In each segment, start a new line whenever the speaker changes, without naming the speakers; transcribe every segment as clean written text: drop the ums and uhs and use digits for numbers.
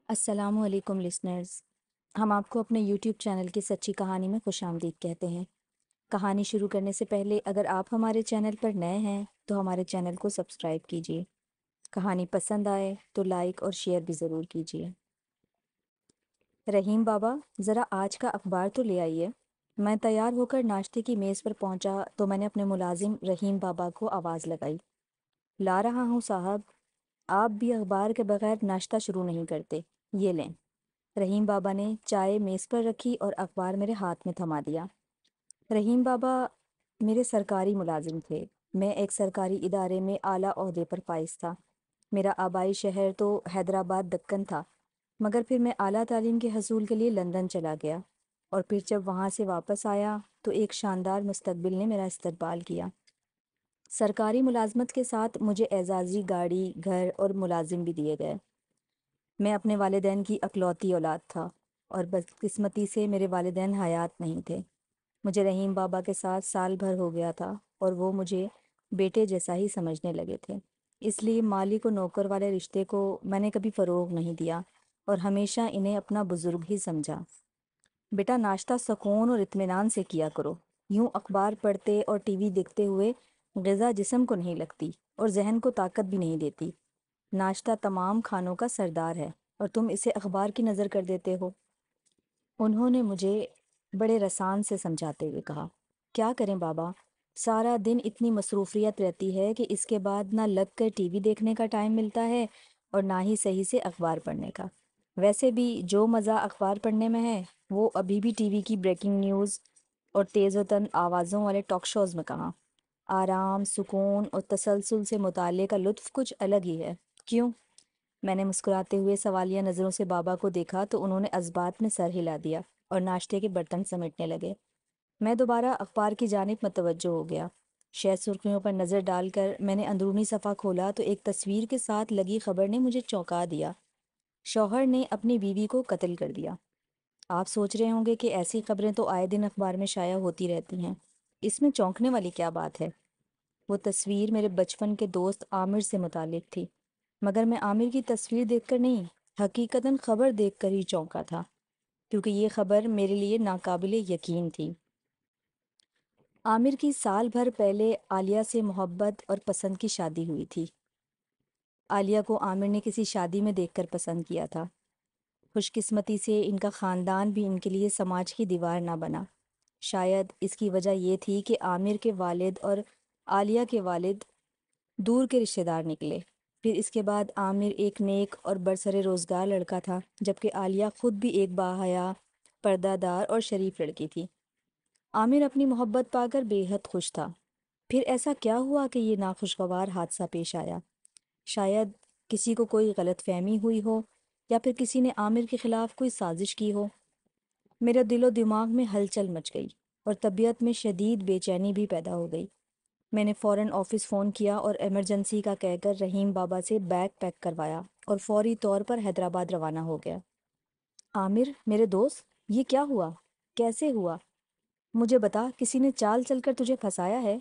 السلام علیکم لسنرز، ہم آپ کو اپنے یوٹیوب چینل کی سچی کہانی میں خوش آمدید کہتے ہیں۔ کہانی شروع کرنے سے پہلے اگر آپ ہمارے چینل پر نئے ہیں تو ہمارے چینل کو سبسکرائب کیجیے۔ کہانی پسند آئے تو لائک اور شیئر بھی ضرور کیجیے۔ رحیم بابا، ذرا آج کا اخبار تو لے آئیے۔ میں تیار ہو کر ناشتے کی میز پر پہنچا تو میں نے اپنے ملازم رحیم بابا کو آواز لگائی۔ لا رہا ہوں صاحب، آپ بھی اخبار کے بغیر ناشتہ شروع نہیں کرتے، یہ لیں۔ رحیم بابا نے چائے میز پر رکھی اور اخبار میرے ہاتھ میں تھما دیا۔ رحیم بابا میرے سرکاری ملازم تھے۔ میں ایک سرکاری ادارے میں اعلیٰ عہدے پر فائز تھا۔ میرا آبائی شہر تو حیدرآباد دکن تھا، مگر پھر میں اعلیٰ تعلیم کے حصول کے لیے لندن چلا گیا، اور پھر جب وہاں سے واپس آیا تو ایک شاندار مستقبل نے میرا استقبال کیا۔ سرکاری ملازمت کے ساتھ مجھے اعزازی گاڑی، گھر اور ملازم بھی دیے گئے۔ میں اپنے والدین کی اکلوتی اولاد تھا، اور بدقسمتی سے میرے والدین حیات نہیں تھے۔ مجھے رحیم بابا کے ساتھ سال بھر ہو گیا تھا اور وہ مجھے بیٹے جیسا ہی سمجھنے لگے تھے۔ اس لیے مالک و نوکر والے رشتے کو میں نے کبھی فروغ نہیں دیا اور ہمیشہ انہیں اپنا بزرگ ہی سمجھا۔ بیٹا، ناشتہ سکون اور اطمینان سے کیا کرو۔ یوں اخبار پڑھتے اور ٹی وی دیکھتے ہوئے غذا جسم کو نہیں لگتی اور ذہن کو طاقت بھی نہیں دیتی۔ ناشتہ تمام کھانوں کا سردار ہے اور تم اسے اخبار کی نظر کر دیتے ہو۔ انہوں نے مجھے بڑے رسان سے سمجھاتے ہوئے کہا، کیا کریں بابا، سارا دن اتنی مصروفیت رہتی ہے کہ اس کے بعد نہ لگ کر ٹی وی دیکھنے کا ٹائم ملتا ہے اور نہ ہی صحیح سے اخبار پڑھنے کا۔ ویسے بھی جو مزہ اخبار پڑھنے میں ہے وہ ابھی بھی ٹی وی کی بریکنگ نیوز اور تیز و تند آوازوں والے ٹاک شوز میں کہاں۔ آرام، سکون اور تسلسل سے مطالعے کا لطف کچھ الگ ہی ہے، کیوں؟ میں نے مسکراتے ہوئے سوالیہ نظروں سے بابا کو دیکھا تو انہوں نے ازبات میں سر ہلا دیا اور ناشتے کے برتن سمیٹنے لگے۔ میں دوبارہ اخبار کی جانب متوجہ ہو گیا۔ شہ سرخیوں پر نظر ڈال کر میں نے اندرونی صفحہ کھولا تو ایک تصویر کے ساتھ لگی خبر نے مجھے چونکا دیا۔ شوہر نے اپنی بیوی کو قتل کر دیا۔ آپ سوچ رہے ہوں گے کہ ایسی خبریں تو آئے دن اخبار میں شائع ہوتی رہتی ہیں، اس میں چونکنے والی کیا بات ہے؟ وہ تصویر میرے بچپن کے دوست عامر سے متعلق تھی، مگر میں عامر کی تصویر دیکھ کر نہیں، حقیقتاً خبر دیکھ کر ہی چونکا تھا، کیونکہ یہ خبر میرے لیے ناقابل یقین تھی۔ عامر کی سال بھر پہلے عالیہ سے محبت اور پسند کی شادی ہوئی تھی۔ عالیہ کو عامر نے کسی شادی میں دیکھ کر پسند کیا تھا۔ خوش قسمتی سے ان کا خاندان بھی ان کے لیے سماج کی دیوار نہ بنا۔ شاید اس کی وجہ یہ تھی کہ عامر کے والد اور عالیہ کے والد دور کے رشتہ دار نکلے۔ پھر اس کے بعد عامر ایک نیک اور برسر روزگار لڑکا تھا، جبکہ عالیہ خود بھی ایک باحیا، پردہ دار اور شریف لڑکی تھی۔ عامر اپنی محبت پا کر بے حد خوش تھا۔ پھر ایسا کیا ہوا کہ یہ ناخوشگوار حادثہ پیش آیا؟ شاید کسی کو کوئی غلط فہمی ہوئی ہو، یا پھر کسی نے عامر کے خلاف کوئی سازش کی ہو۔ میرے دل و دماغ میں ہلچل مچ گئی اور طبیعت میں شدید بے چینی بھی پیدا ہو گئی۔ میں نے فوراً آفس فون کیا اور ایمرجنسی کا کہہ کر رحیم بابا سے بیگ پیک کروایا اور فوری طور پر حیدرآباد روانہ ہو گیا۔ عامر میرے دوست، یہ کیا ہوا؟ کیسے ہوا؟ مجھے بتا، کسی نے چال چل کر تجھے پھنسایا ہے؟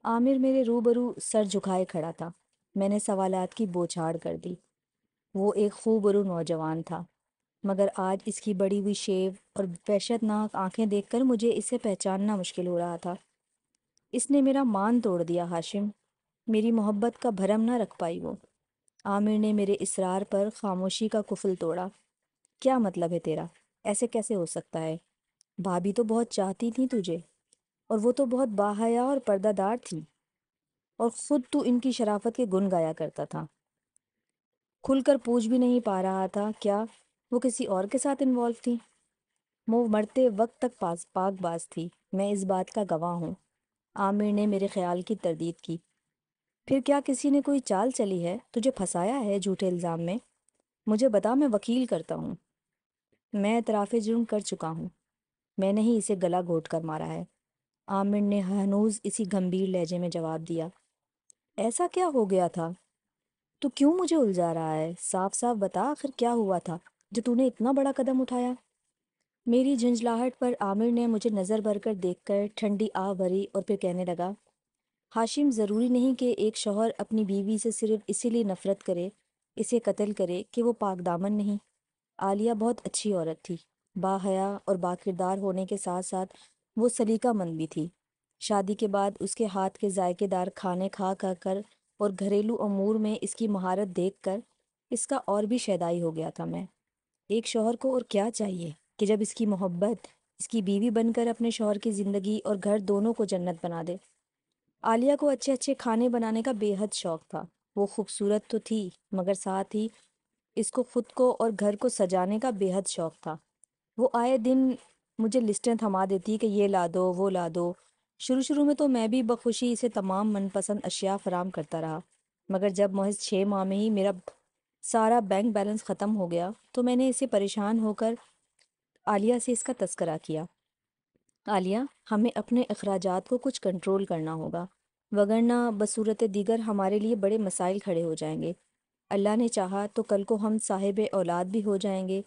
عامر میرے روبرو سر جھکائے کھڑا تھا۔ میں نے سوالات کی بوچھاڑ کر دی۔ وہ ایک خوبرو نوجوان تھا، مگر آج اس کی بڑی ہوئی شیو اور وحشت ناک آنکھیں دیکھ کر مجھے اسے پہچاننا مشکل ہو رہا تھا۔ اس نے میرا مان توڑ دیا ہاشم، میری محبت کا بھرم نہ رکھ پائی وہ۔ عامر نے میرے اصرار پر خاموشی کا قفل توڑا۔ کیا مطلب ہے تیرا؟ ایسے کیسے ہو سکتا ہے؟ بھابھی تو بہت چاہتی تھی تجھے، اور وہ تو بہت باحیا اور پردہ دار تھی، اور خود تو ان کی شرافت کے گن گایا کرتا تھا۔ کھل کر پوچھ بھی نہیں پا رہا تھا کیا وہ کسی اور کے ساتھ انوالو تھی؟ وہ مرتے وقت تک پاک باز تھی، میں اس بات کا گواہ ہوں۔ عامر نے میرے خیال کی تردید کی۔ پھر کیا کسی نے کوئی چال چلی ہے، تجھے پھنسایا ہے جھوٹے الزام میں؟ مجھے بتا، میں وکیل کرتا ہوں۔ میں اعتراف جرم کر چکا ہوں، میں نے ہی اسے گلا گھونٹ کر مارا ہے۔ عامر نے ہنوز اسی گمبھیر لہجے میں جواب دیا۔ ایسا کیا ہو گیا تھا؟ تو کیوں مجھے الجھا رہا ہے؟ صاف صاف بتا، آخر کیا ہوا تھا جو تو نے اتنا بڑا قدم اٹھایا؟ میری جھنجھلاہٹ پر عامر نے مجھے نظر بھر کر دیکھ کر ٹھنڈی آہ بھری اور پھر کہنے لگا، ہاشم، ضروری نہیں کہ ایک شوہر اپنی بیوی سے صرف اسی لیے نفرت کرے اسے قتل کرے کہ وہ پاک دامن نہیں۔ عالیہ بہت اچھی عورت تھی، باحیا اور باکردار ہونے کے ساتھ ساتھ وہ سلیقہ مند بھی تھی۔ شادی کے بعد اس کے ہاتھ کے ذائقے دار کھانے کھا کر اور گھریلو امور میں اس کی مہارت دیکھ کر اس کا اور بھی شیدائی ہو گیا تھا میں۔ ایک شوہر کو اور کیا چاہیے کہ جب اس کی محبت اس کی بیوی بن کر اپنے شوہر کی زندگی اور گھر دونوں کو جنت بنا دے۔ عالیہ کو اچھے اچھے کھانے بنانے کا بے حد شوق تھا۔ وہ خوبصورت تو تھی مگر ساتھ ہی اس کو خود کو اور گھر کو سجانے کا بے حد شوق تھا۔ وہ آئے دن مجھے لسٹیں تھما دیتی کہ یہ لا دو وہ لا دو۔ شروع میں تو میں بھی بخوشی اسے تمام من پسند اشیاء فراہم کرتا رہا، مگر جب محض 6 ماہ میں ہی میرا سارا بینک بیلنس ختم ہو گیا تو میں نے اسے پریشان ہو کر عالیہ سے اس کا تذکرہ کیا۔ عالیہ، ہمیں اپنے اخراجات کو کچھ کنٹرول کرنا ہوگا، وگرنہ بصورت دیگر ہمارے لیے بڑے مسائل کھڑے ہو جائیں گے۔ اللہ نے چاہا تو کل کو ہم صاحب اولاد بھی ہو جائیں گے،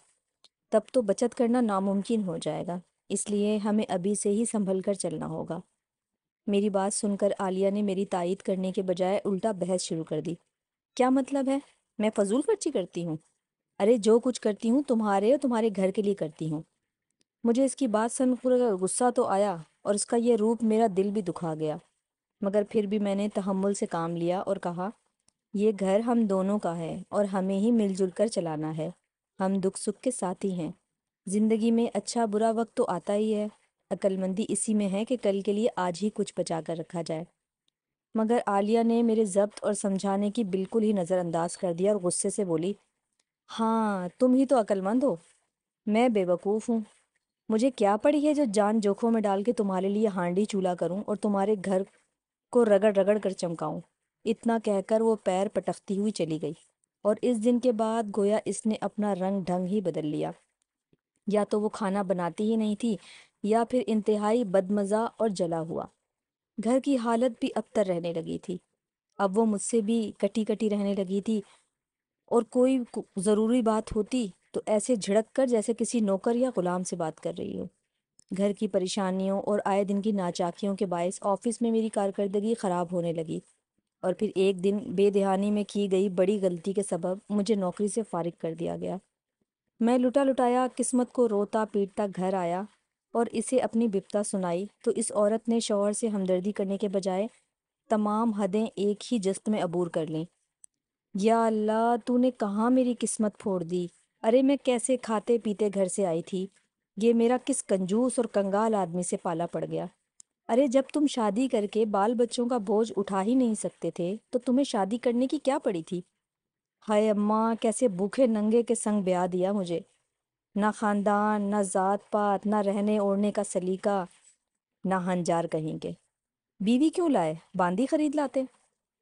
تب تو بچت کرنا ناممکن ہو جائے گا، اس لیے ہمیں ابھی سے ہی سنبھل کر چلنا ہوگا۔ میری بات سن کر عالیہ نے میری تائید کرنے کے بجائے الٹا بحث شروع کر دی۔ کیا مطلب ہے؟ میں فضول خرچی کرتی ہوں؟ ارے جو کچھ کرتی ہوں تمہارے اور تمہارے گھر کے لیے کرتی ہوں۔ مجھے اس کی بات سن کر غصہ تو آیا اور اس کا یہ روپ میرا دل بھی دکھا گیا، مگر پھر بھی میں نے تحمل سے کام لیا اور کہا، یہ گھر ہم دونوں کا ہے اور ہمیں ہی مل جل کر چلانا ہے۔ ہم دکھ سکھ کے ساتھی ہیں۔ زندگی میں اچھا برا وقت تو آتا ہی ہے، عقل مندی اسی میں ہے کہ کل کے لیے آج ہی کچھ بچا کر رکھا جائے۔ مگر عالیہ نے میرے ضبط اور سمجھانے کی بالکل ہی نظر انداز کر دیا اور غصے سے بولی، ہاں تم ہی تو عقل مند ہو، میں بے وقوف ہوں۔ مجھے کیا پڑی ہے جو جان جوکھوں میں ڈال کے تمہارے لیے ہانڈی چولہا کروں اور تمہارے گھر کو رگڑ رگڑ کر چمکاؤں۔ اتنا کہہ کر وہ پیر پٹکتی ہوئی چلی گئی، اور اس دن کے بعد گویا اس نے اپنا رنگ ڈھنگ ہی بدل لیا۔ یا تو وہ کھانا بناتی ہی نہیں تھی یا پھر انتہائی بدمزہ اور جلا ہوا۔ گھر کی حالت بھی ابتر رہنے لگی تھی۔ اب وہ مجھ سے بھی کٹی کٹی رہنے لگی تھی، اور کوئی ضروری بات ہوتی تو ایسے جھڑک کر جیسے کسی نوکر یا غلام سے بات کر رہی ہو۔ گھر کی پریشانیوں اور آئے دن کی ناچاکیوں کے باعث آفس میں میری کارکردگی خراب ہونے لگی، اور پھر ایک دن بے دہانی میں کی گئی بڑی غلطی کے سبب مجھے نوکری سے فارغ کر دیا گیا۔ میں لٹا لٹایا قسمت کو روتا پیٹتا گھر آیا اور اسے اپنی بپتا سنائی تو اس عورت نے شوہر سے ہمدردی کرنے کے بجائے تمام حدیں ایک ہی جست میں عبور کر لیں۔ یا اللہ، تو نے کہاں میری قسمت پھوڑ دی؟ ارے میں کیسے کھاتے پیتے گھر سے آئی تھی، یہ میرا کس کنجوس اور کنگال آدمی سے پالا پڑ گیا۔ ارے جب تم شادی کر کے بال بچوں کا بوجھ اٹھا ہی نہیں سکتے تھے تو تمہیں شادی کرنے کی کیا پڑی تھی؟ ہائے اماں، کیسے بھوکے ننگے کے سنگ بیاہ دیا مجھے۔ نہ خاندان، نہ ذات پات، نہ رہنے اوڑھنے کا سلیقہ، نہ ہنجار کہیں کے۔ بیوی کیوں لائے؟ باندی خرید لاتے۔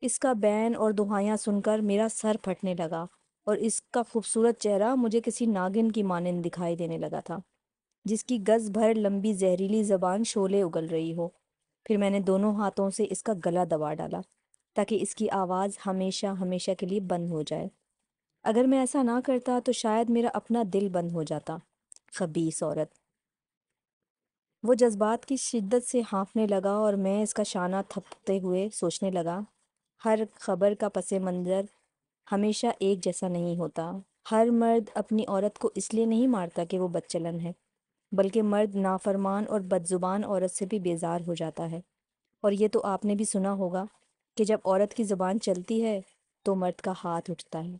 اس کا بین اور دہائیاں سن کر میرا سر پھٹنے لگا اور اس کا خوبصورت چہرہ مجھے کسی ناگن کی مانند دکھائی دینے لگا تھا، جس کی گز بھر لمبی زہریلی زبان شعلے اگل رہی ہو۔ پھر میں نے دونوں ہاتھوں سے اس کا گلا دبا ڈالا تاکہ اس کی آواز ہمیشہ ہمیشہ کے لیے بند ہو جائے۔ اگر میں ایسا نہ کرتا تو شاید میرا اپنا دل بند ہو جاتا۔ خبیث عورت! وہ جذبات کی شدت سے ہانفنے لگا اور میں اس کا شانہ تھپتے ہوئے سوچنے لگا، ہر خبر کا پس منظر ہمیشہ ایک جیسا نہیں ہوتا۔ ہر مرد اپنی عورت کو اس لیے نہیں مارتا کہ وہ بد چلن ہے، بلکہ مرد نافرمان اور بد زبان عورت سے بھی بیزار ہو جاتا ہے۔ اور یہ تو آپ نے بھی سنا ہوگا کہ جب عورت کی زبان چلتی ہے تو مرد کا ہاتھ اٹھتا ہے۔